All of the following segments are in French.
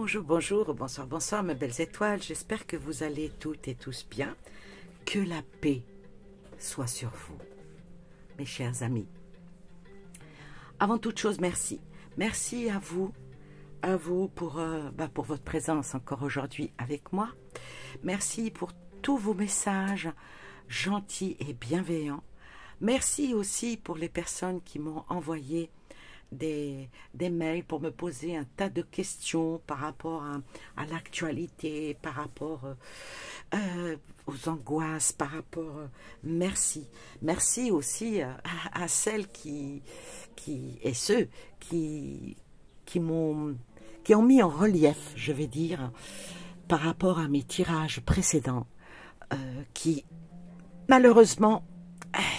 Bonjour, bonjour, bonsoir, bonsoir mes belles étoiles. J'espère que vous allez toutes et tous bien. Que la paix soit sur vous, mes chers amis. Avant toute chose, merci. Merci à vous pour votre présence encore aujourd'hui avec moi. Merci pour tous vos messages gentils et bienveillants. Merci aussi pour les personnes qui m'ont envoyé des mails pour me poser un tas de questions par rapport à l'actualité, par rapport aux angoisses, par rapport... merci. Merci aussi à celles et ceux qui ont mis en relief, je vais dire, par rapport à mes tirages précédents, qui malheureusement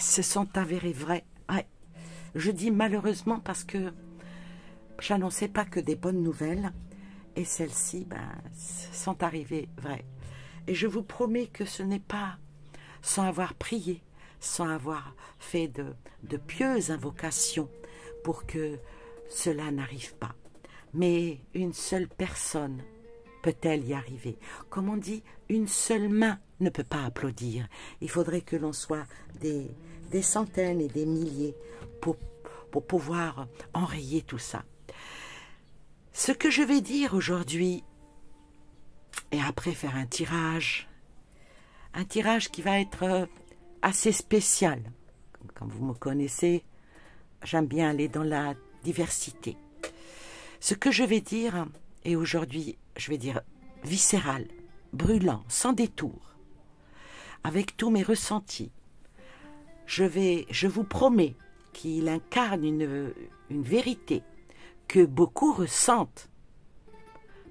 se sont avérés vrais. Ouais. Je dis malheureusement parce que j'annonçais pas que des bonnes nouvelles et celles-ci sont arrivées vraies. Et je vous promets que ce n'est pas sans avoir prié, sans avoir fait de pieuses invocations pour que cela n'arrive pas. Mais une seule personne peut-elle y arriver? Comme on dit, une seule main ne peut pas applaudir. Il faudrait que l'on soit des centaines et des milliers pour pouvoir enrayer tout ça. Ce que je vais dire aujourd'hui, et après faire un tirage qui va être assez spécial. Comme vous me connaissez, j'aime bien aller dans la diversité. Ce que je vais dire, et aujourd'hui, je vais dire viscéral, brûlant, sans détour, avec tous mes ressentis. Je vous promets qu'il incarne une vérité que beaucoup ressentent,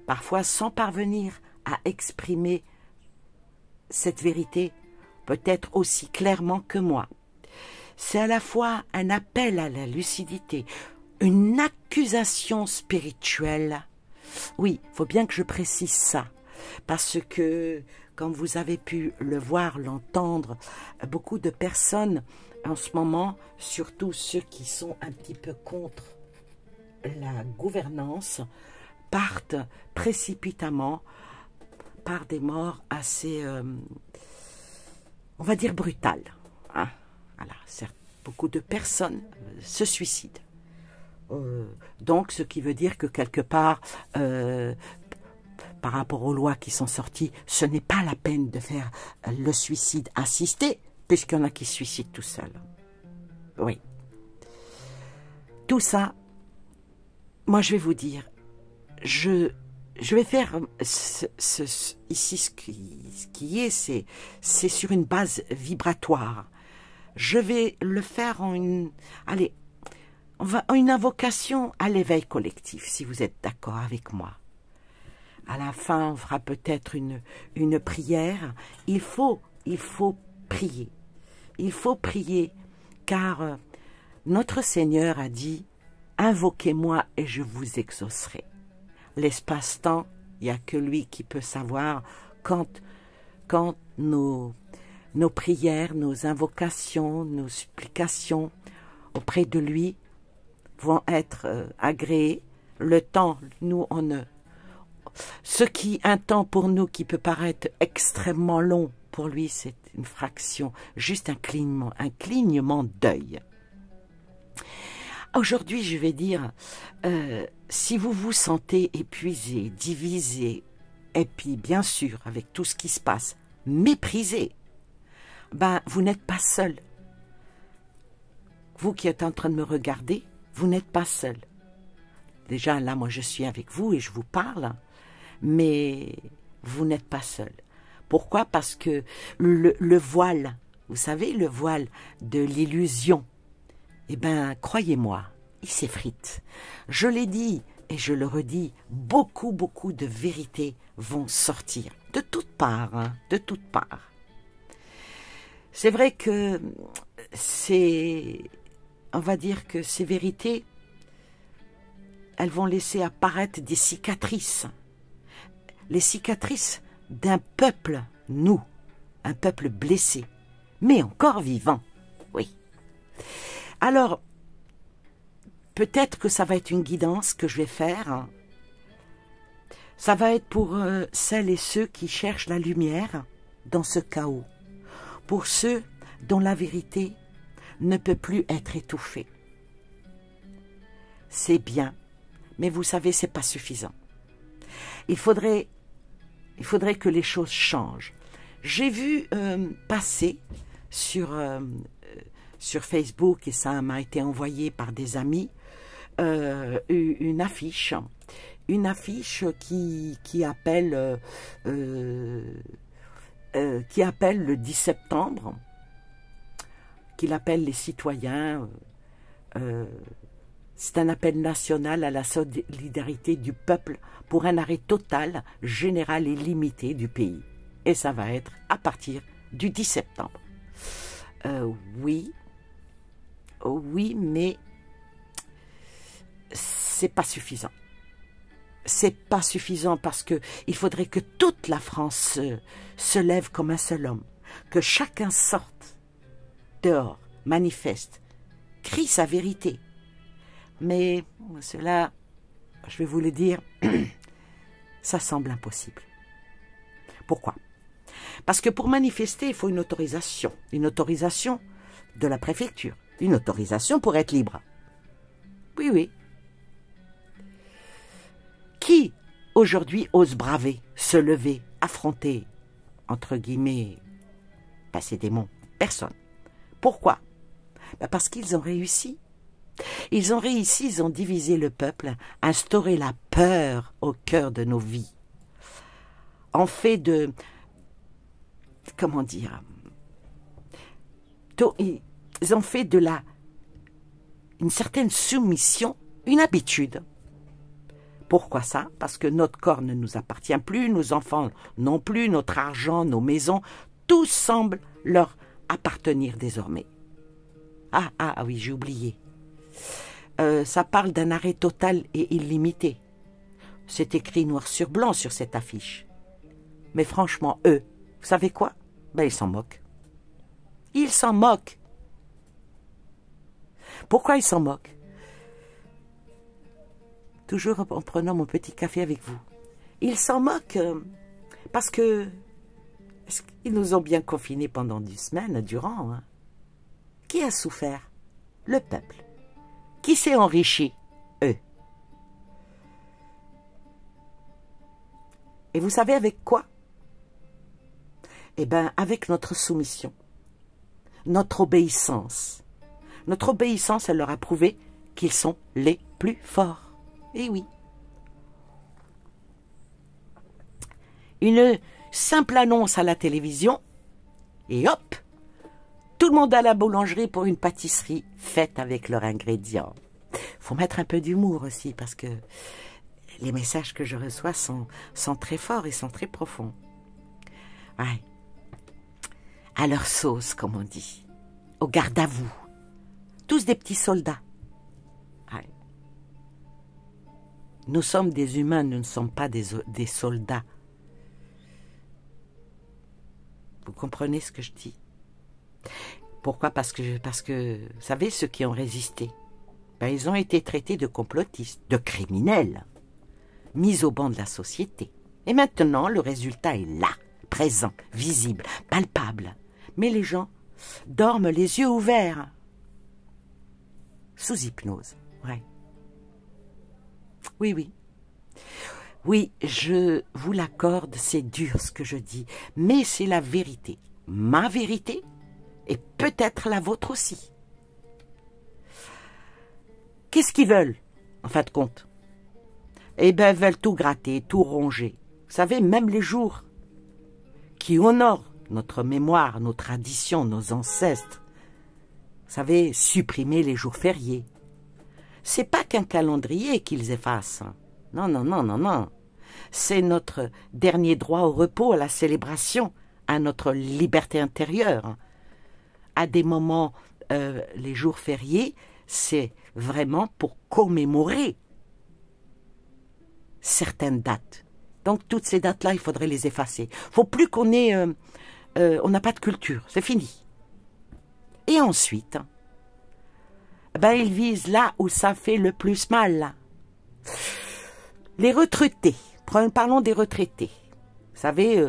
parfois sans parvenir à exprimer cette vérité peut-être aussi clairement que moi. C'est à la fois un appel à la lucidité, une accusation spirituelle. Oui, il faut bien que je précise ça, parce que, comme vous avez pu le voir, l'entendre, beaucoup de personnes en ce moment, surtout ceux qui sont un petit peu contre la gouvernance, partent précipitamment par des morts assez, on va dire, brutales. Hein? Voilà, certes, beaucoup de personnes se suicident. Donc, ce qui veut dire que quelque part, par rapport aux lois qui sont sorties, ce n'est pas la peine de faire le suicide assisté, puisqu'il y en a qui se suicident tout seuls. Oui. Tout ça, moi je vais vous dire, je vais faire ici ce qui est, c'est sur une base vibratoire. Je vais le faire en une invocation à l'éveil collectif, si vous êtes d'accord avec moi. À la fin, on fera peut-être une prière. Il faut prier. Il faut prier, car notre Seigneur a dit « Invoquez-moi et je vous exaucerai ». L'espace-temps, il n'y a que lui qui peut savoir quand nos prières, nos invocations, nos supplications auprès de lui vont être agréées. Le temps, nous, un temps pour nous qui peut paraître extrêmement long, pour lui, c'est une fraction, juste un clignement d'œil. Aujourd'hui, je vais dire, si vous vous sentez épuisé, divisé, et puis bien sûr, avec tout ce qui se passe, méprisé, vous n'êtes pas seul. Vous qui êtes en train de me regarder, vous n'êtes pas seul. Déjà, là, moi, je suis avec vous et je vous parle, mais vous n'êtes pas seul. Pourquoi? Parce que le voile, vous savez, le voile de l'illusion, croyez-moi, il s'effrite. Je l'ai dit et je le redis, beaucoup de vérités vont sortir, de toutes parts, hein, de toutes parts. C'est vrai que on va dire que ces vérités, elles vont laisser apparaître des cicatrices. Les cicatrices d'un peuple, nous, un peuple blessé, mais encore vivant, oui. Alors, peut-être que ça va être une guidance que je vais faire. Ça va être pour celles et ceux qui cherchent la lumière dans ce chaos. Pour ceux dont la vérité ne peut plus être étouffée. C'est bien, mais vous savez, c'est pas suffisant. Il faudrait que les choses changent. J'ai vu passer sur Facebook, et ça m'a été envoyé par des amis, une affiche qui appelle le 10 septembre, qu'il appelle les citoyens. C'est un appel national à la solidarité du peuple pour un arrêt total, général et limité du pays. Et ça va être à partir du 10 septembre. Oui, mais c'est pas suffisant. C'est pas suffisant parce que il faudrait que toute la France se lève comme un seul homme, que chacun sorte dehors, manifeste, crie sa vérité. Mais cela, je vais vous le dire, ça semble impossible. Pourquoi? Parce que pour manifester, il faut une autorisation de la préfecture, une autorisation pour être libre. Oui, oui. Qui, aujourd'hui, ose braver, se lever, affronter, entre guillemets, ces démons? Personne. Pourquoi? Parce qu'ils ont réussi. Ils ont réussi, ils ont divisé le peuple, instauré la peur au cœur de nos vies. En fait de... Comment dire? Ils ont fait de une certaine soumission, une habitude. Pourquoi ça? Parce que notre corps ne nous appartient plus, nos enfants non plus, notre argent, nos maisons, tout semble leur appartenir désormais. Ah oui, j'ai oublié. Ça parle d'un arrêt total et illimité. C'est écrit noir sur blanc sur cette affiche. Mais franchement, eux, vous savez quoi? Ils s'en moquent. Ils s'en moquent. Pourquoi ils s'en moquent? Toujours en prenant mon petit café avec vous. Ils s'en moquent parce que ils nous ont bien confinés pendant 10 semaines durant. Hein. Qui a souffert? Le peuple. Qui s'est enrichi? Eux. Et vous savez avec quoi? Eh bien, avec notre soumission, notre obéissance. Notre obéissance, elle leur a prouvé qu'ils sont les plus forts. Eh oui. Une simple annonce à la télévision, et hop, tout le monde à la boulangerie pour une pâtisserie faite avec leurs ingrédients. Faut mettre un peu d'humour aussi, parce que les messages que je reçois sont très forts et sont très profonds. Ouais. À leur sauce, comme on dit. Au garde à vous. Tous des petits soldats. Ouais. Nous sommes des humains, nous ne sommes pas des soldats. Vous comprenez ce que je dis? Pourquoi? Parce que, vous savez, ceux qui ont résisté, ils ont été traités de complotistes, de criminels, mis au banc de la société. Et maintenant, le résultat est là, présent, visible, palpable. Mais les gens dorment les yeux ouverts, sous hypnose. Ouais. Oui, oui. Oui, je vous l'accorde, c'est dur ce que je dis, mais c'est la vérité. Ma vérité, et peut-être la vôtre aussi. Qu'est-ce qu'ils veulent, en fin de compte? Eh bien, ils veulent tout gratter, tout ronger. Vous savez, même les jours qui honorent notre mémoire, nos traditions, nos ancêtres. Vous savez, supprimer les jours fériés. C'est pas qu'un calendrier qu'ils effacent. Non, non, non, non, non. C'est notre dernier droit au repos, à la célébration, à notre liberté intérieure. À des moments, les jours fériés, c'est vraiment pour commémorer certaines dates. Donc, toutes ces dates-là, il faudrait les effacer. Il ne faut plus qu'on ait... on n'a pas de culture, c'est fini. Et ensuite, ils visent là où ça fait le plus mal. Les retraités. Parlons des retraités. Vous savez,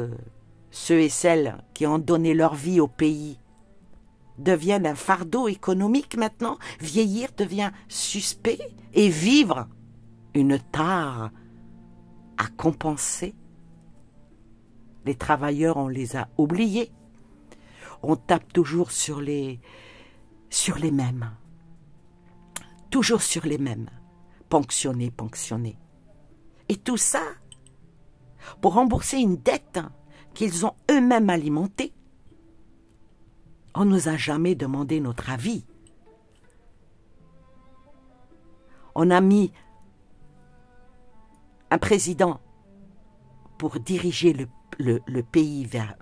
ceux et celles qui ont donné leur vie au pays deviennent un fardeau économique maintenant. Vieillir devient suspect et vivre une tare à compenser. Les travailleurs, on les a oubliés. On tape toujours sur les mêmes. Toujours sur les mêmes. Ponctionnés, ponctionnés. Et tout ça pour rembourser une dette qu'ils ont eux-mêmes alimentée. On ne nous a jamais demandé notre avis. On a mis un président pour diriger le pays vers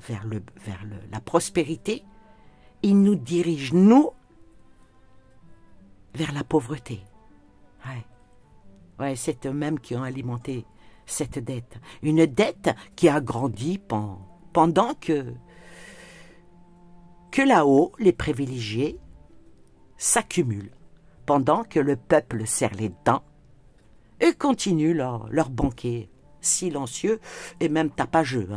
la prospérité. Il nous dirige, nous, vers la pauvreté. Ouais, c'est eux-mêmes qui ont alimenté cette dette. Une dette qui a grandi pendant que là-haut, les privilégiés s'accumulent, pendant que le peuple serre les dents et continue leur banquet silencieux et même tapageux.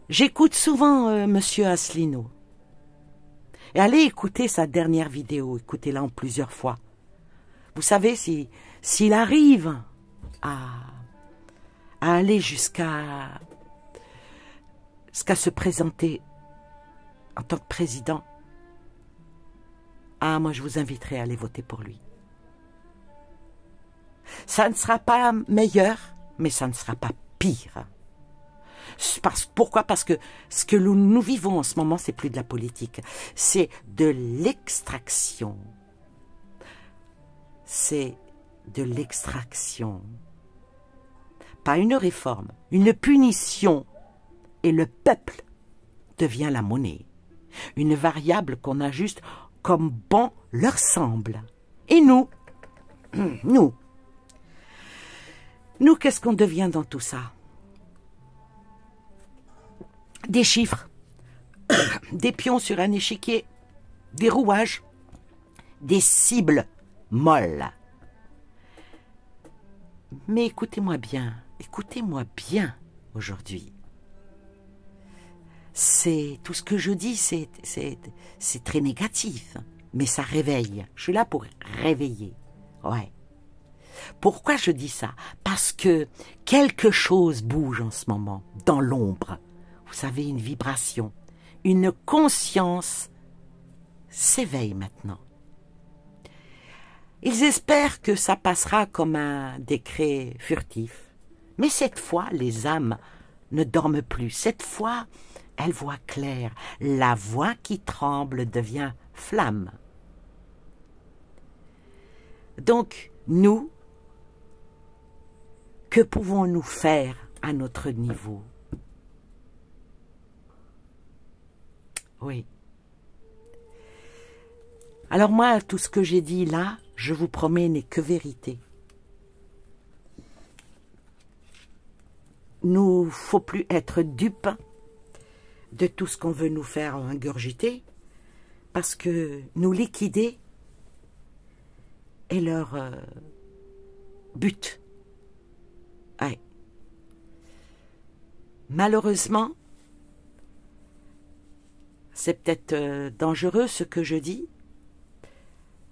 J'écoute souvent Monsieur Asselineau. Et allez écouter sa dernière vidéo, écoutez-la en plusieurs fois. Vous savez, s'il arrive à aller jusqu'à se présenter en tant que président, moi je vous inviterai à aller voter pour lui. Ça ne sera pas meilleur, mais ça ne sera pas pire. Pourquoi? Parce que ce que nous vivons en ce moment, c'est plus de la politique, c'est de l'extraction. C'est de l'extraction. Pas une réforme, une punition. Et le peuple devient la monnaie. Une variable qu'on ajuste comme bon leur semble. Et nous, qu'est-ce qu'on devient dans tout ça? Des chiffres, des pions sur un échiquier, des rouages, des cibles molles. Mais écoutez-moi bien aujourd'hui. Tout ce que je dis, c'est très négatif, mais ça réveille. Je suis là pour réveiller. Ouais. Pourquoi je dis ça? Parce que quelque chose bouge en ce moment, dans l'ombre. Vous savez, une vibration, une conscience s'éveille maintenant. Ils espèrent que ça passera comme un décret furtif. Mais cette fois, les âmes ne dorment plus. Cette fois, elles voient clair. La voix qui tremble devient flamme. Donc, nous, que pouvons-nous faire à notre niveau? Oui. Alors moi, tout ce que j'ai dit là, je vous promets, n'est que vérité. Nous, faut plus être dupes de tout ce qu'on veut nous faire ingurgiter, parce que nous liquider est leur but. Ouais. Malheureusement, c'est peut-être dangereux ce que je dis,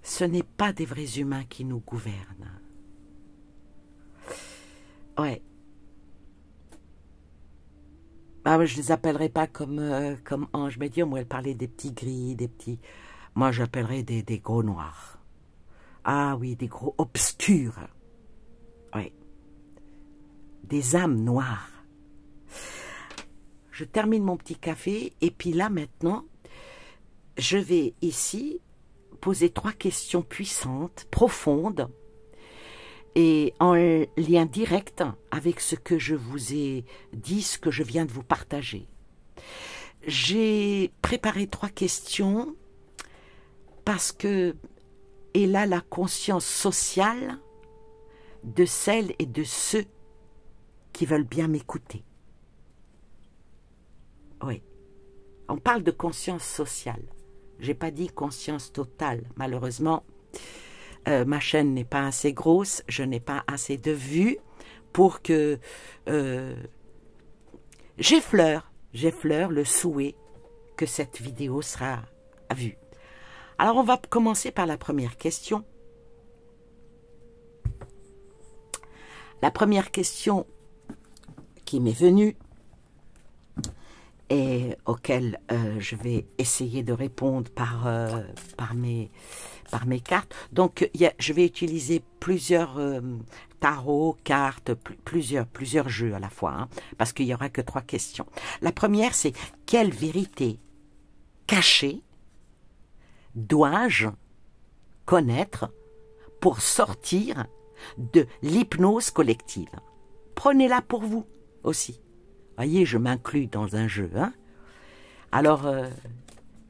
ce n'est pas des vrais humains qui nous gouvernent. Ouais. Je ne les appellerai pas comme Ange Médium, où elle parlait des petits gris, des petits... Moi, j'appellerais des gros noirs. Ah oui, des gros obscurs. Oui. Des âmes noires. Je termine mon petit café, et puis là, maintenant, je vais ici poser 3 questions puissantes, profondes, et en lien direct avec ce que je vous ai dit, ce que je viens de vous partager. J'ai préparé 3 questions parce que est là la conscience sociale de celles et de ceux qui veulent bien m'écouter. Oui, on parle de conscience sociale. J'ai pas dit conscience totale, malheureusement. ma chaîne n'est pas assez grosse, je n'ai pas assez de vues pour que j'effleure le souhait que cette vidéo sera vue. Alors on va commencer par la première question. La première question qui m'est venue et auquel je vais essayer de répondre par mes cartes. Donc je vais utiliser plusieurs tarots, cartes, plusieurs jeux à la fois, hein, parce qu'il n'y aura que 3 questions. La première, c'est quelle vérité cachée dois-je connaître pour sortir de l'hypnose collective? Prenez-la pour vous aussi. Voyez, je m'inclus dans un jeu. Hein? Alors,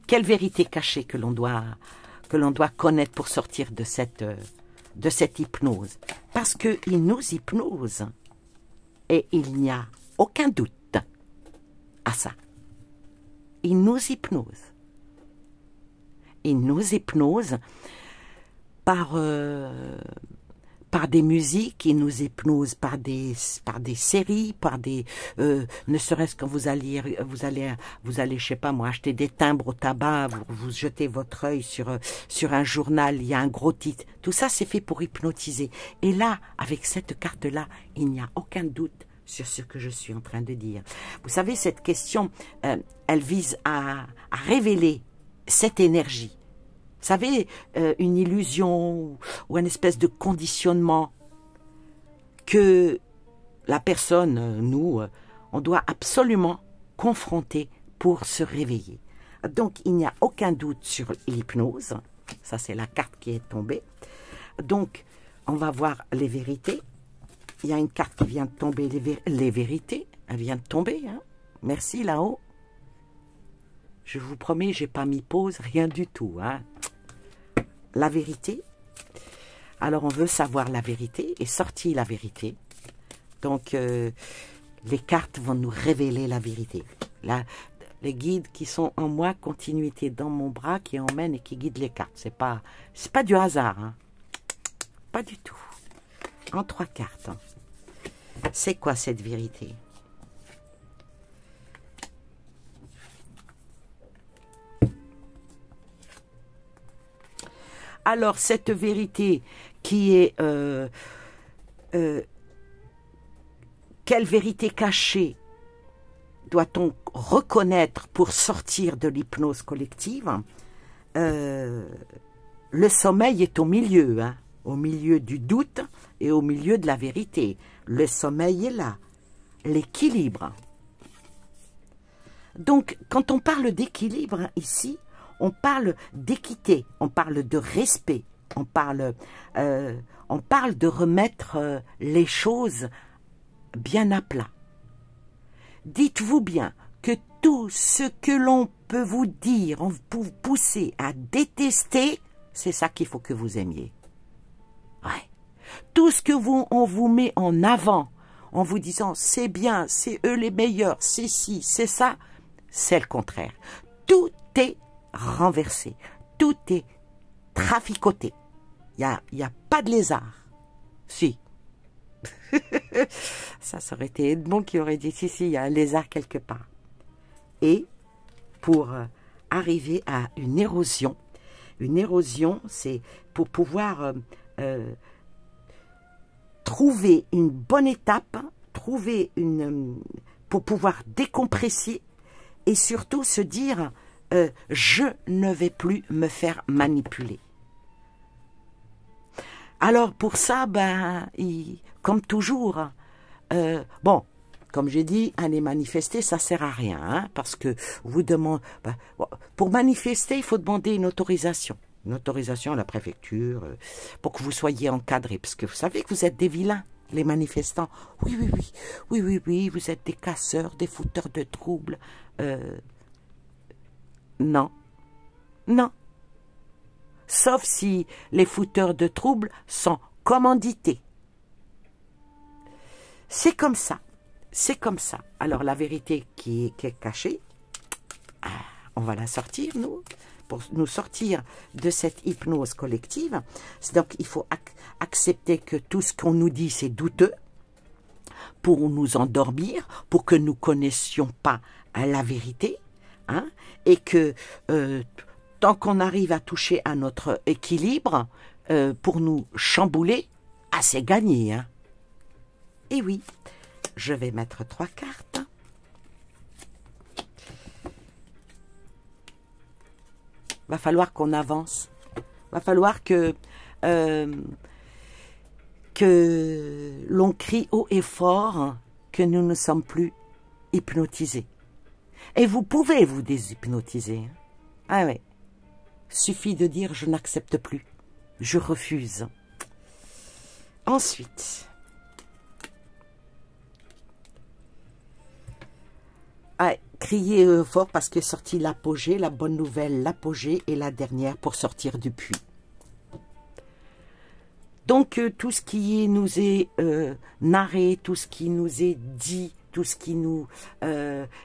quelle vérité cachée que l'on doit connaître pour sortir de cette hypnose? Parce qu'il nous hypnose. Et il n'y a aucun doute à ça. Il nous hypnose. Il nous hypnose par des musiques, il nous hypnose par des séries, par des ne serait-ce que vous allez, je sais pas moi, acheter des timbres au tabac, vous jetez votre œil sur un journal, il y a un gros titre. Tout ça, c'est fait pour hypnotiser. Et là, avec cette carte-là, il n'y a aucun doute sur ce que je suis en train de dire. Vous savez, cette question, elle vise à révéler cette énergie. Vous savez, une illusion ou une espèce de conditionnement que la personne, nous, on doit absolument confronter pour se réveiller. Donc, il n'y a aucun doute sur l'hypnose. Ça, c'est la carte qui est tombée. Donc, on va voir les vérités. Il y a une carte qui vient de tomber, les vérités. Elle vient de tomber. Hein. Merci, là-haut. Je vous promets, j'ai pas mis pause, rien du tout. Hein. La vérité. Alors, on veut savoir la vérité et sortir la vérité. Donc, les cartes vont nous révéler la vérité. Les guides qui sont en moi, continuité dans mon bras, qui emmènent et qui guident les cartes. C'est pas du hasard. Hein. Pas du tout. En 3 cartes. Hein. C'est quoi cette vérité? Alors, cette vérité qui est... quelle vérité cachée doit-on reconnaître pour sortir de l'hypnose collective? Le sommeil est au milieu, hein, au milieu du doute et au milieu de la vérité. Le sommeil est là, l'équilibre. Donc, quand on parle d'équilibre ici, on parle d'équité, on parle de respect, on parle de remettre les choses bien à plat. Dites-vous bien que tout ce que l'on peut vous dire, on peut vous pousser à détester, c'est ça qu'il faut que vous aimiez. Ouais. Tout ce que on vous met en avant, en vous disant c'est bien, c'est eux les meilleurs, c'est ci, c'est ça, c'est le contraire. Tout est renversé, tout est traficoté. Il y a pas de lézard. Si. Ça aurait été Edmond qui aurait dit si, il y a un lézard quelque part. Et pour arriver à une érosion, c'est pour pouvoir trouver une bonne étape, pour pouvoir décompresser et surtout se dire je ne vais plus me faire manipuler. Alors pour ça, comme toujours, bon, comme j'ai dit, aller manifester, ça sert à rien, hein, parce que vous demandez, pour manifester, il faut demander une autorisation à la préfecture, pour que vous soyez encadré, parce que vous savez que vous êtes des vilains, les manifestants. Oui, vous êtes des casseurs, des fouteurs de troubles. Non. Sauf si les fouteurs de troubles sont commandités. C'est comme ça. Alors la vérité qui est cachée, on va la sortir, nous, pour nous sortir de cette hypnose collective. Donc, il faut accepter que tout ce qu'on nous dit, c'est douteux, pour nous endormir, pour que nous ne connaissions pas la vérité, hein, et que tant qu'on arrive à toucher à notre équilibre, pour nous chambouler, c'est gagné. Hein. Et oui, je vais mettre 3 cartes. Va falloir qu'on avance. Va falloir que l'on crie haut et fort que nous ne sommes plus hypnotisés. Et vous pouvez vous déshypnotiser. Hein. Ah ouais. Suffit de dire je n'accepte plus. Je refuse. Ensuite, crier fort parce que sorti l'apogée, la bonne nouvelle, l'apogée et la dernière pour sortir du puits. Donc, tout ce qui nous est narré, tout ce qui nous est dit, tout ce qui nous...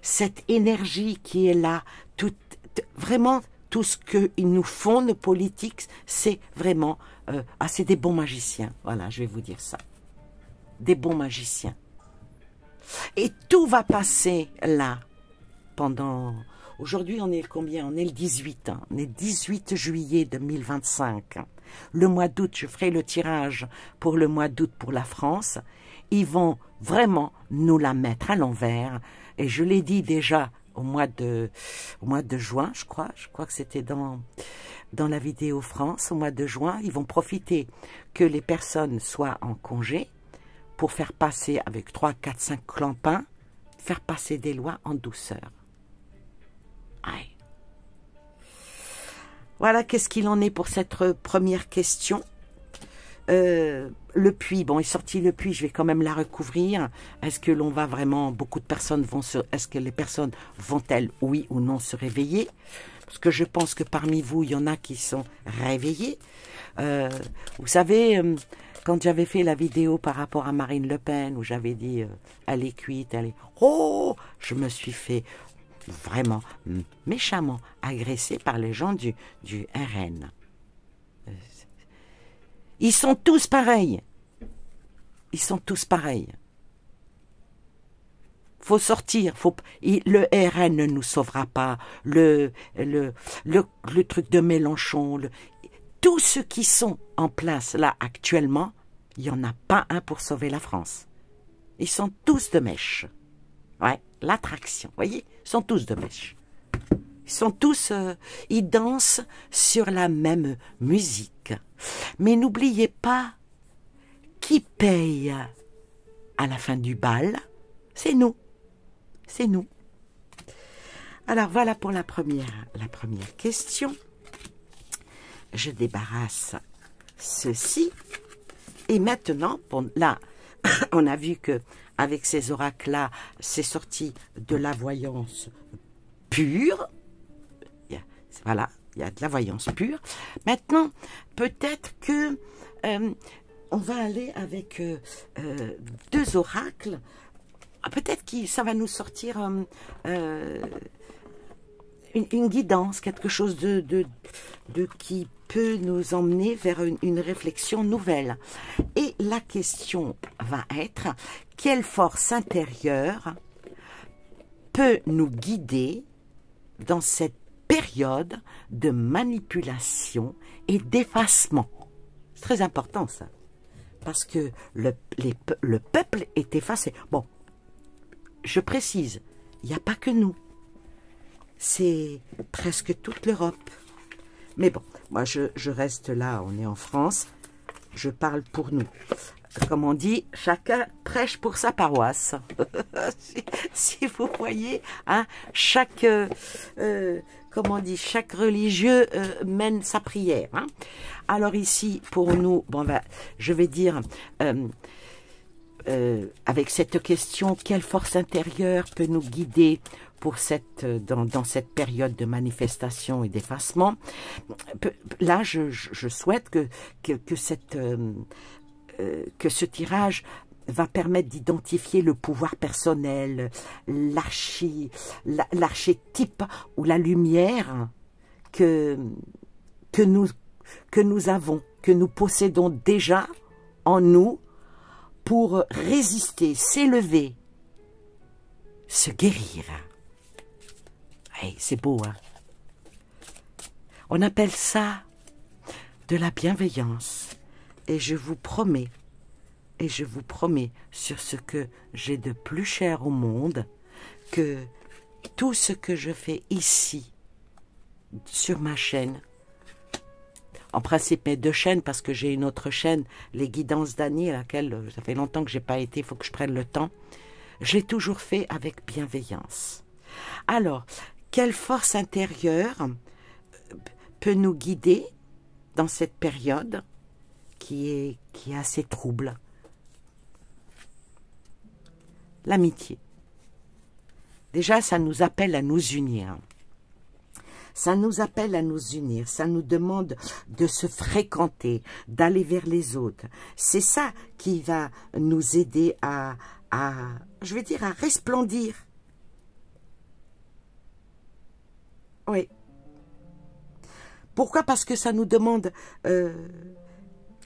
cette énergie qui est là, vraiment, tout ce qu'ils nous font, nos politiques, c'est vraiment... c'est des bons magiciens. Voilà, je vais vous dire ça. Des bons magiciens. Et tout va passer là, pendant... Aujourd'hui, on est combien? On est le 18. Hein. On est 18 juillet 2025. Le mois d'août, je ferai le tirage pour le mois d'août pour la France. Ils vont vraiment nous la mettre à l'envers. Et je l'ai dit déjà au mois de juin, je crois. Je crois que c'était dans la vidéo France. Au mois de juin, ils vont profiter que les personnes soient en congé pour faire passer avec 3, 4, 5 clampins, faire passer des lois en douceur. Aïe. Voilà, qu'est-ce qu'il en est pour cette première question. Le puits, bon, est sorti le puits, je vais quand même la recouvrir. Est-ce que l'on va vraiment, beaucoup de personnes vont se... Est-ce que les personnes vont-elles, oui ou non, se réveiller? Parce que je pense que parmi vous, il y en a qui sont réveillés. Vous savez, quand j'avais fait la vidéo par rapport à Marine Le Pen, où j'avais dit, elle est cuite, elle est... Oh, je me suis fait... vraiment méchamment agressé par les gens du RN. Ils sont tous pareils. Ils sont tous pareils. Faut sortir. Le RN ne nous sauvera pas. Le truc de Mélenchon. Tous ceux qui sont en place là actuellement, il n'y en a pas un pour sauver la France. Ils sont tous de mèche. Ouais, l'attraction, voyez, ils sont tous de mèche. Ils sont tous, ils dansent sur la même musique. Mais n'oubliez pas, qui paye à la fin du bal? C'est nous. C'est nous. Alors voilà pour la première question. Je débarrasse ceci. Et maintenant, là, on a vu que avec ces oracles-là, c'est sorti de la voyance pure. Voilà, il y a de la voyance pure. Maintenant, peut-être que on va aller avec 2 oracles. Peut-être que ça va nous sortir une guidance, quelque chose de qui peut nous emmener vers une réflexion nouvelle. Et la question va être, quelle force intérieure peut nous guider dans cette période de manipulation et d'effacement? C'est très important ça, parce que le peuple est effacé. Bon, je précise, il n'y a pas que nous. C'est presque toute l'Europe. Mais bon, moi je reste là, on est en France, je parle pour nous. Comme on dit, chacun prêche pour sa paroisse. si vous voyez, hein, chaque religieux mène sa prière. Hein. Alors ici, pour nous, bon ben, je vais dire... avec cette question, quelle force intérieure peut nous guider pour dans cette période de manifestation et d'effacement? Là, je souhaite que ce tirage va permettre d'identifier le pouvoir personnel, l'archétype ou la lumière que, que, nous, que nous avons, que nous possédons déjà en nous pour résister, s'élever, se guérir. Hey, c'est beau, hein? On appelle ça de la bienveillance. Et je vous promets sur ce que j'ai de plus cher au monde, que tout ce que je fais ici, sur ma chaîne, en principe mes 2 chaînes, parce que j'ai une autre chaîne, les guidances d'Annie, à laquelle ça fait longtemps que je n'ai pas été, il faut que je prenne le temps, je l'ai toujours fait avec bienveillance. Alors, quelle force intérieure peut nous guider dans cette période qui est assez trouble? L'amitié. Déjà, ça nous appelle à nous unir. Ça nous appelle à nous unir, ça nous demande de se fréquenter, d'aller vers les autres. C'est ça qui va nous aider à je vais dire, à resplendir. Oui. Pourquoi? Parce que ça nous demande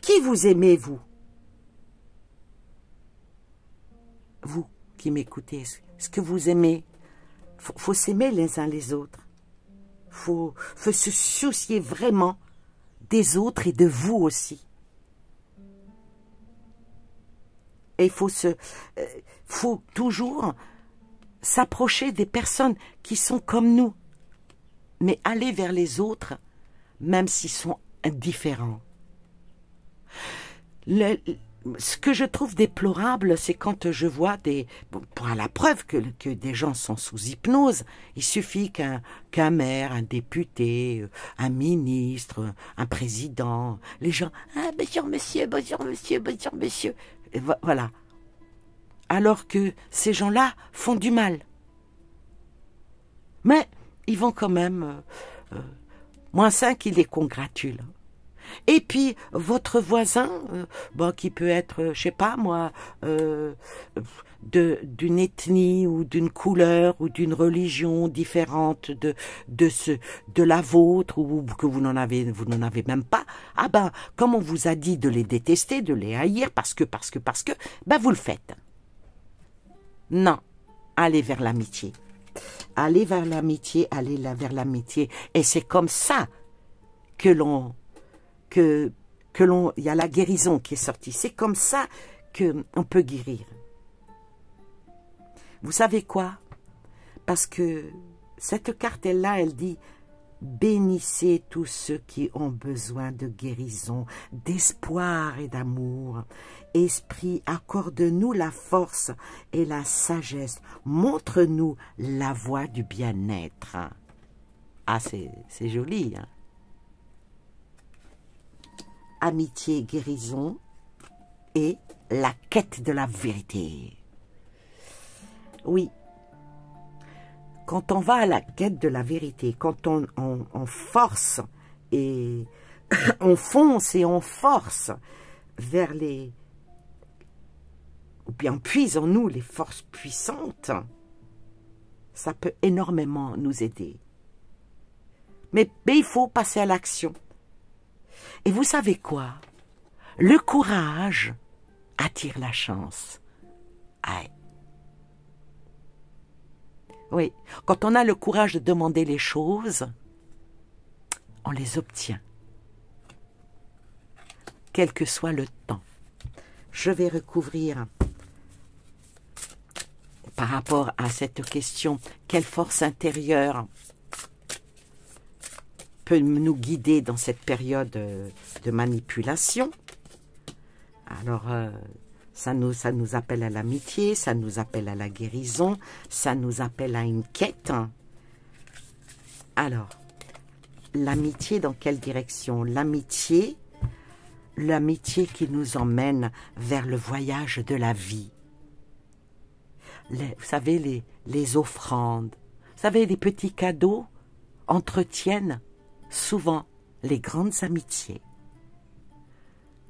qui vous aimez, vous? Vous qui m'écoutez, est-ce que vous aimez? Faut s'aimer les uns les autres. Faut se soucier vraiment des autres et de vous aussi. Et il faut toujours s'approcher des personnes qui sont comme nous, mais aller vers les autres, même s'ils sont différents. Ce que je trouve déplorable, c'est quand je vois pour la preuve que des gens sont sous hypnose, il suffit qu'un maire, un député, un ministre, un président, les gens, ah, bonjour monsieur, bonjour monsieur, bonjour monsieur, et voilà. Alors que ces gens-là font du mal. Mais ils vont quand même, -5, ils les congratulent. Et puis, votre voisin, qui peut être, je sais pas moi, d'une ethnie ou d'une couleur ou d'une religion différente de la vôtre, ou que vous n'en avez même pas, ah ben, comme on vous a dit de les détester, de les haïr, parce que, ben vous le faites. Non, allez vers l'amitié. Allez vers l'amitié, allez vers l'amitié. Et c'est comme ça il y a la guérison qui est sortie. C'est comme ça qu'on peut guérir. Vous savez quoi? Parce que cette carte, elle dit « Bénissez tous ceux qui ont besoin de guérison, d'espoir et d'amour. Esprit, accorde-nous la force et la sagesse. Montre-nous la voie du bien-être. » Ah, c'est joli, hein? Amitié, guérison et la quête de la vérité. Oui, quand on va à la quête de la vérité, quand on force et on fonce et on force vers ou bien on puise en nous les forces puissantes, ça peut énormément nous aider. Mais il faut passer à l'action. Et vous savez quoi? Le courage attire la chance. Aïe. Oui, quand on a le courage de demander les choses, on les obtient. Quel que soit le temps. Je vais recouvrir, par rapport à cette question, quelle force intérieure peut nous guider dans cette période de manipulation. Alors, ça nous appelle à l'amitié, ça nous appelle à la guérison, ça nous appelle à une quête. Alors, l'amitié dans quelle direction? L'amitié qui nous emmène vers le voyage de la vie. Vous savez, les offrandes, vous savez, les petits cadeaux entretiennent souvent les grandes amitiés.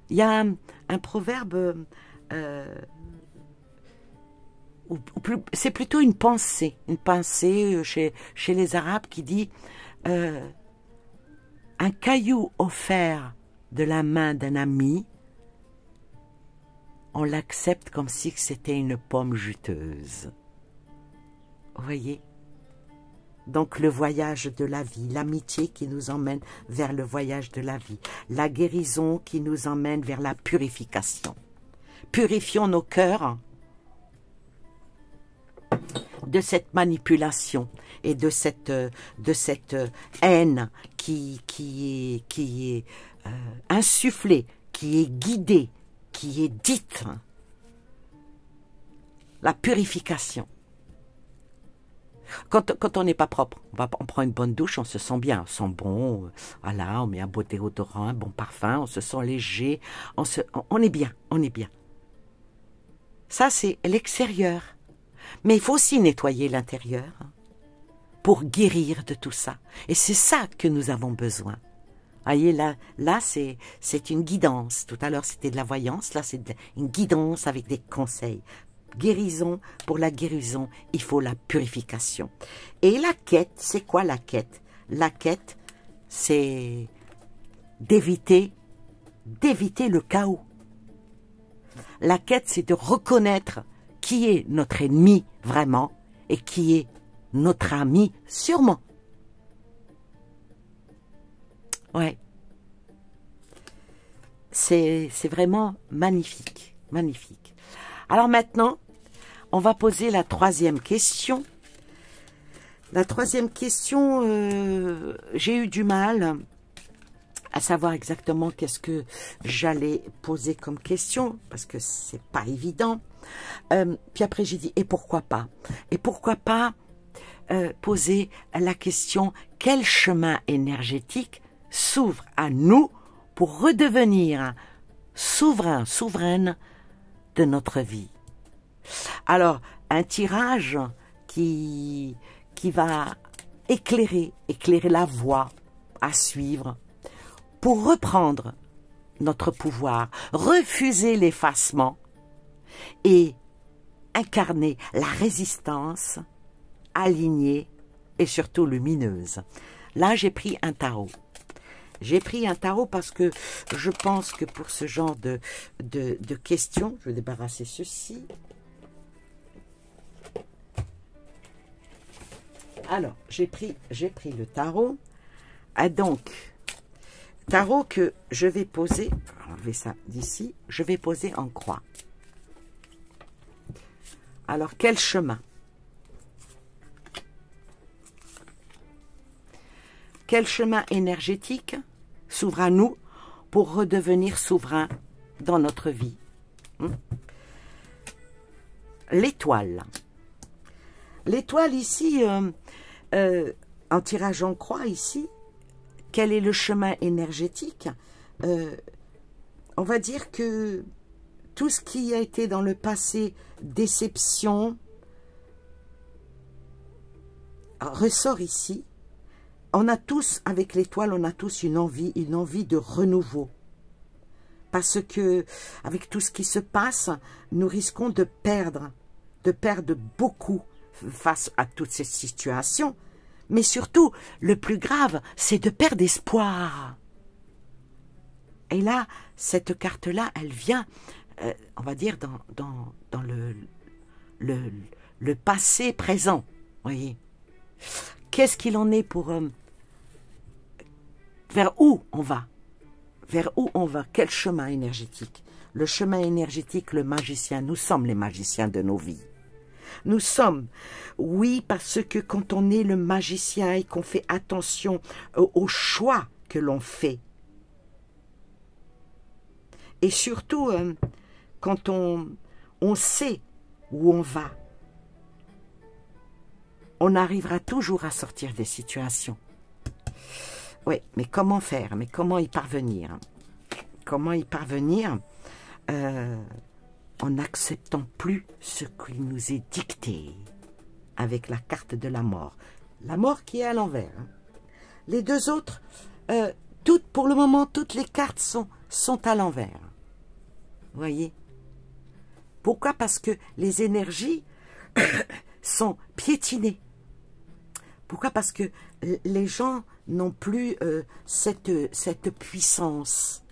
Il y a un proverbe, c'est plutôt une pensée chez les Arabes qui dit un caillou offert de la main d'un ami, on l'accepte comme si c'était une pomme juteuse. Vous voyez? Donc le voyage de la vie, l'amitié qui nous emmène vers le voyage de la vie, la guérison qui nous emmène vers la purification. Purifions nos cœurs de cette manipulation et de cette haine qui est insufflée, qui est guidée, qui est dite. La purification. Quand on n'est pas propre, on prend une bonne douche, on se sent bien, on sent bon, voilà, on met un beau déodorant, un bon parfum, on se sent léger, on est bien, on est bien. Ça, c'est l'extérieur. Mais il faut aussi nettoyer l'intérieur pour guérir de tout ça. Et c'est ça que nous avons besoin. Voyez, là c'est une guidance. Tout à l'heure, c'était de la voyance. Là, c'est une guidance avec des conseils. Guérison, pour la guérison, il faut la purification. Et la quête, c'est quoi la quête? La quête, c'est d'éviter le chaos. La quête, c'est de reconnaître qui est notre ennemi vraiment et qui est notre ami sûrement. Ouais. C'est vraiment magnifique, magnifique. Alors maintenant, on va poser la troisième question. La troisième question, j'ai eu du mal à savoir exactement qu'est-ce que j'allais poser comme question, parce que c'est pas évident. Puis après j'ai dit, et pourquoi pas? Et pourquoi pas poser la question, quel chemin énergétique s'ouvre à nous pour redevenir souveraine de notre vie? Alors, un tirage qui va éclairer la voie à suivre pour reprendre notre pouvoir, refuser l'effacement et incarner la résistance alignée et surtout lumineuse. Là, j'ai pris un tarot. J'ai pris un tarot parce que je pense que pour ce genre de questions, je vais débarrasser ceci. Alors, j'ai pris le tarot. Ah, donc, tarot que je vais poser, on va enlever ça d'ici, je vais poser en croix. Alors, quel chemin? Quel chemin énergétique s'ouvre à nous pour redevenir souverain dans notre vie? L'étoile. L'étoile ici, en tirage en croix ici, quel est le chemin énergétique? On va dire que tout ce qui a été dans le passé, déception, ressort ici. On a tous, avec l'étoile, on a tous une envie de renouveau. Parce que, avec tout ce qui se passe, nous risquons de perdre beaucoup face à toutes ces situations. Mais surtout, le plus grave, c'est de perdre espoir. Et là, cette carte-là, elle vient, on va dire, dans le passé présent. Voyez. Qu'est-ce qu'il en est pour... vers où on va? Vers où on va? Quel chemin énergétique? Le chemin énergétique, le magicien, nous sommes les magiciens de nos vies. Nous sommes, oui, parce que quand on est le magicien et qu'on fait attention aux choix que l'on fait, et surtout quand on sait où on va, on arrivera toujours à sortir des situations. Oui, mais comment faire? Mais comment y parvenir? Comment y parvenir en n'acceptant plus ce qui nous est dicté avec la carte de la mort. La mort qui est à l'envers. Les deux autres, pour le moment, toutes les cartes sont à l'envers. Vous voyez? Pourquoi? Parce que les énergies sont piétinées. Pourquoi? Parce que les gens n'ont plus cette puissance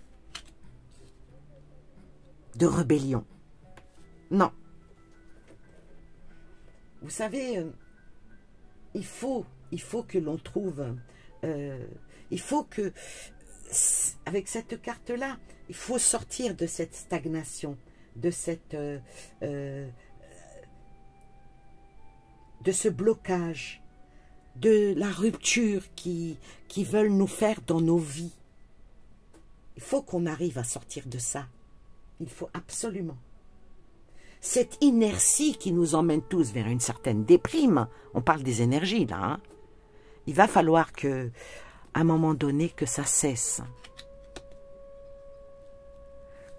de rébellion. Non. Vous savez, il faut que l'on trouve, il faut que, avec cette carte-là, il faut sortir de cette stagnation, de ce blocage, de la rupture qui veulent nous faire dans nos vies. Il faut qu'on arrive à sortir de ça. Il faut absolument. Cette inertie qui nous emmène tous vers une certaine déprime, on parle des énergies là, hein, il va falloir que, à un moment donné, que ça cesse.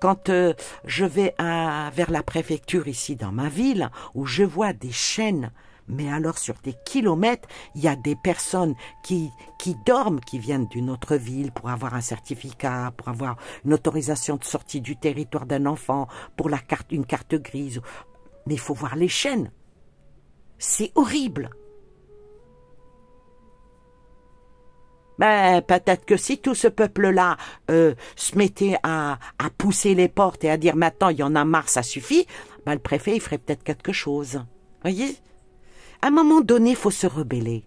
Quand je vais vers la préfecture ici dans ma ville, où je vois des chaînes, mais alors sur des kilomètres, il y a des personnes qui dorment, qui viennent d'une autre ville pour avoir un certificat, pour avoir une autorisation de sortie du territoire d'un enfant, pour une carte grise. Mais il faut voir les chaînes. C'est horrible. Ben, peut-être que si tout ce peuple-là se mettait à pousser les portes et à dire maintenant il y en a marre, ça suffit, ben, le préfet il ferait peut-être quelque chose. Voyez? À un moment donné, il faut se rebeller.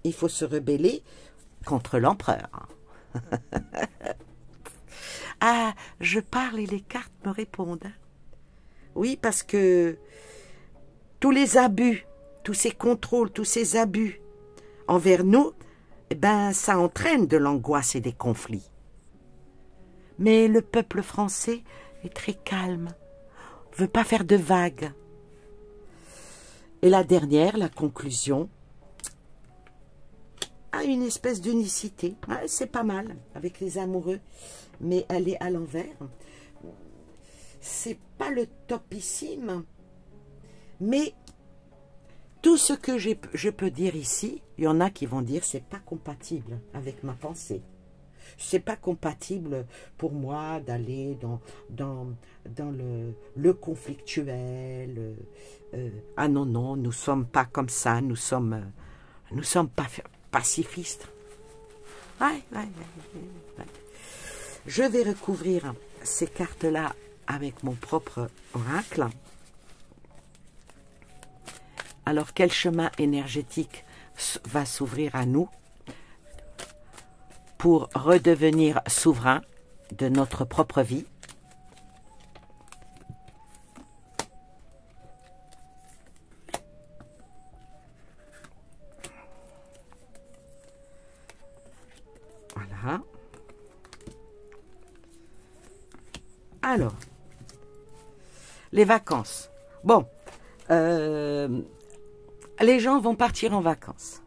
Il faut se rebeller contre l'empereur. Ah, je parle et les cartes me répondent. Oui, parce que tous les abus, tous ces contrôles, tous ces abus envers nous, eh ben, ça entraîne de l'angoisse et des conflits. Mais le peuple français est très calme, ne veut pas faire de vagues. Et la dernière, la conclusion, a une espèce d'unicité. Ouais, c'est pas mal avec les amoureux, mais elle est à l'envers. C'est pas le topissime, mais tout ce que je peux dire ici, il y en a qui vont dire c'est pas compatible avec ma pensée. C'est pas compatible pour moi d'aller dans le conflictuel. Ah non, non, nous sommes pas comme ça, nous sommes pas pacifistes. Ouais. Je vais recouvrir ces cartes-là avec mon propre oracle. Alors, quel chemin énergétique va s'ouvrir à nous pour redevenir souverain de notre propre vie? Voilà. Alors, les vacances. Bon, les gens vont partir en vacances.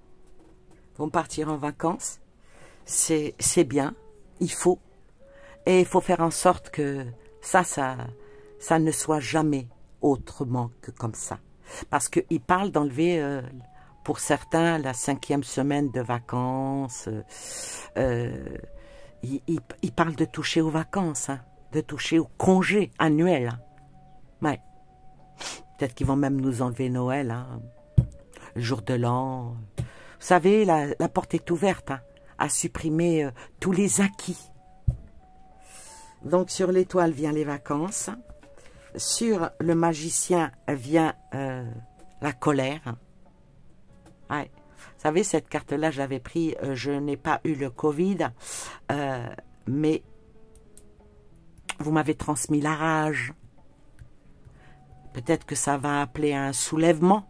C'est bien, il faut. Et il faut faire en sorte que ça ne soit jamais autrement que comme ça. Parce qu'il parle d'enlever, pour certains, la 5e semaine de vacances. Il parle de toucher aux vacances, hein, de toucher au congé annuel. Hein. Ouais. Peut-être qu'ils vont même nous enlever Noël, hein, le jour de l'an. Vous savez, la porte est ouverte, hein, à supprimer tous les acquis. Donc, sur l'étoile vient les vacances. Sur le magicien vient la colère. Ouais. Vous savez, cette carte-là, j'avais pris, je n'ai pas eu le Covid, mais vous m'avez transmis la rage. Peut-être que ça va appeler un soulèvement.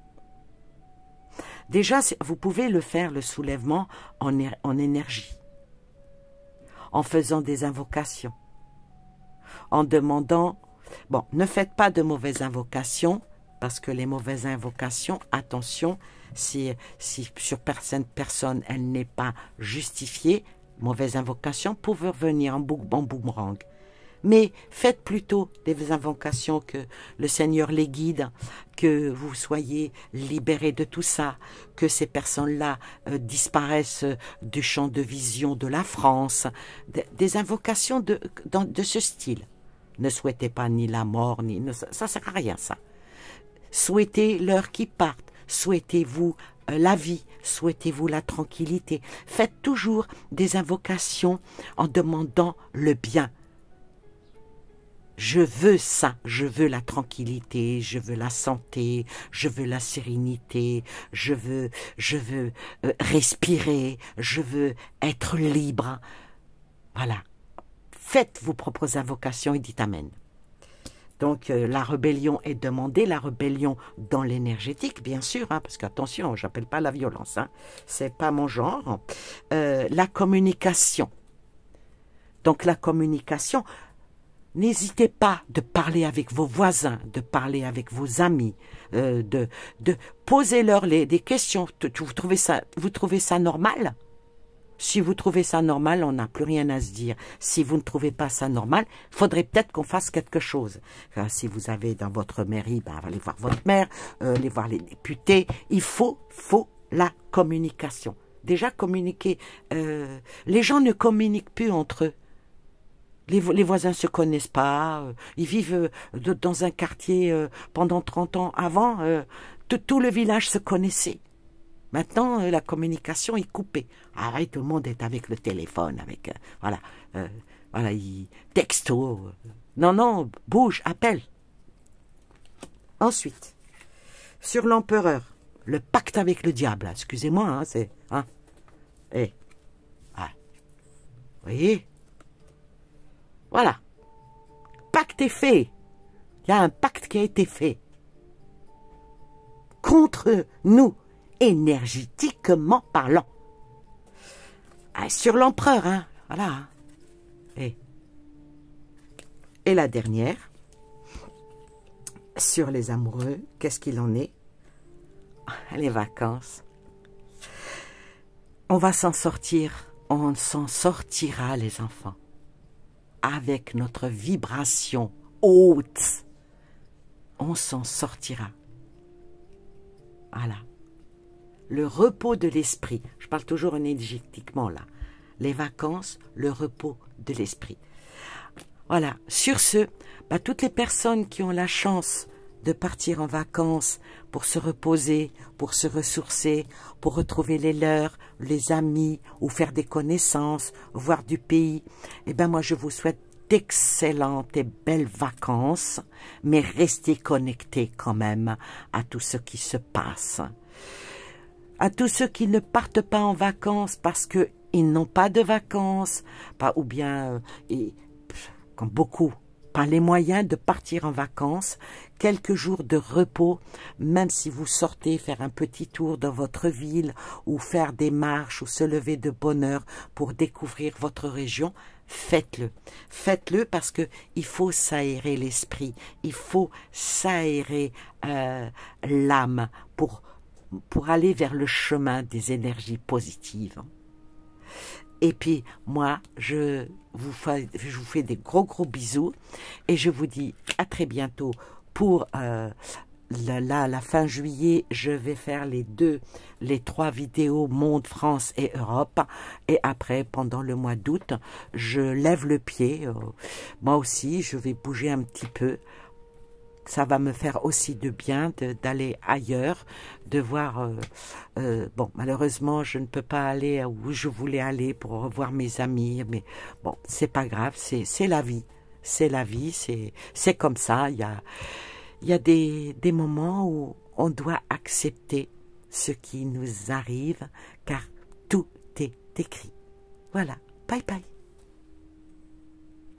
Déjà, vous pouvez le faire, le soulèvement, en énergie, en faisant des invocations, en demandant... Bon, ne faites pas de mauvaises invocations, parce que les mauvaises invocations, attention, si sur personne elle n'est pas justifiée, mauvaise invocation peuvent revenir en boomerang. Mais faites plutôt des invocations que le Seigneur les guide, que vous soyez libérés de tout ça, que ces personnes-là disparaissent du champ de vision de la France. Des invocations de ce style. Ne souhaitez pas ni la mort, ça ne sert à rien ça. Souhaitez-leur qu'ils partent. souhaitez-vous la vie, souhaitez-vous la tranquillité. Faites toujours des invocations en demandant le bien. Je veux ça, je veux la tranquillité, je veux la santé, je veux la sérénité, je veux respirer, je veux être libre. Voilà. Faites vos propres invocations et dites Amen. Donc la rébellion est demandée, la rébellion dans l'énergétique, bien sûr, hein, parce qu'attention, j'appelle pas la violence, hein, c'est pas mon genre. La communication. Donc la communication, n'hésitez pas de parler avec vos voisins, de parler avec vos amis, de poser-leur des questions. Vous trouvez ça normal? Si vous trouvez ça normal, on n'a plus rien à se dire. Si vous ne trouvez pas ça normal, il faudrait peut-être qu'on fasse quelque chose. Si vous avez dans votre mairie, allez voir votre maire, allez voir les députés. Il faut la communication. Déjà communiquer. Les gens ne communiquent plus entre eux. Les voisins ne se connaissent pas. Ils vivent dans un quartier pendant 30 ans. Avant, tout le village se connaissait. Maintenant, la communication est coupée. Tout le monde est avec le téléphone, avec voilà, texto. Non, bouge, appelle. Ensuite, sur l'empereur, le pacte avec le diable. Excusez-moi, hein, c'est vous voyez. Voilà, pacte est fait. Il y a un pacte qui a été fait contre nous. Énergétiquement parlant. Sur l'empereur, hein, voilà. Et la dernière, sur les amoureux, qu'est-ce qu'il en est? Les vacances. On va s'en sortir, on s'en sortira, les enfants, avec notre vibration haute. On s'en sortira. Voilà. Le repos de l'esprit. Je parle toujours énergétiquement là. Les vacances, le repos de l'esprit. Voilà. Sur ce, toutes les personnes qui ont la chance de partir en vacances pour se reposer, pour se ressourcer, pour retrouver les leurs, les amis, ou faire des connaissances, voir du pays, moi je vous souhaite d'excellentes et belles vacances, mais restez connectés quand même à tout ce qui se passe. À tous ceux qui ne partent pas en vacances parce qu'ils n'ont pas de vacances, ou bien, comme beaucoup, pas les moyens de partir en vacances, quelques jours de repos, même si vous sortez faire un petit tour dans votre ville, ou faire des marches, ou se lever de bonne heure pour découvrir votre région, faites-le. Faites-le parce qu'il faut s'aérer l'esprit, il faut s'aérer l'âme pour aller vers le chemin des énergies positives. Et puis, moi, je vous fais des gros bisous et je vous dis à très bientôt pour la fin juillet. Je vais faire les 3 vidéos Monde, France et Europe. Et après, pendant le mois d'août, je lève le pied. Moi aussi, je vais bouger un petit peu. Ça va me faire aussi de bien d'aller ailleurs, de voir... bon, malheureusement, je ne peux pas aller où je voulais aller pour revoir mes amis, mais bon, c'est pas grave, c'est la vie. C'est la vie, c'est comme ça. Il y a des moments où on doit accepter ce qui nous arrive, car tout est écrit. Voilà, bye bye.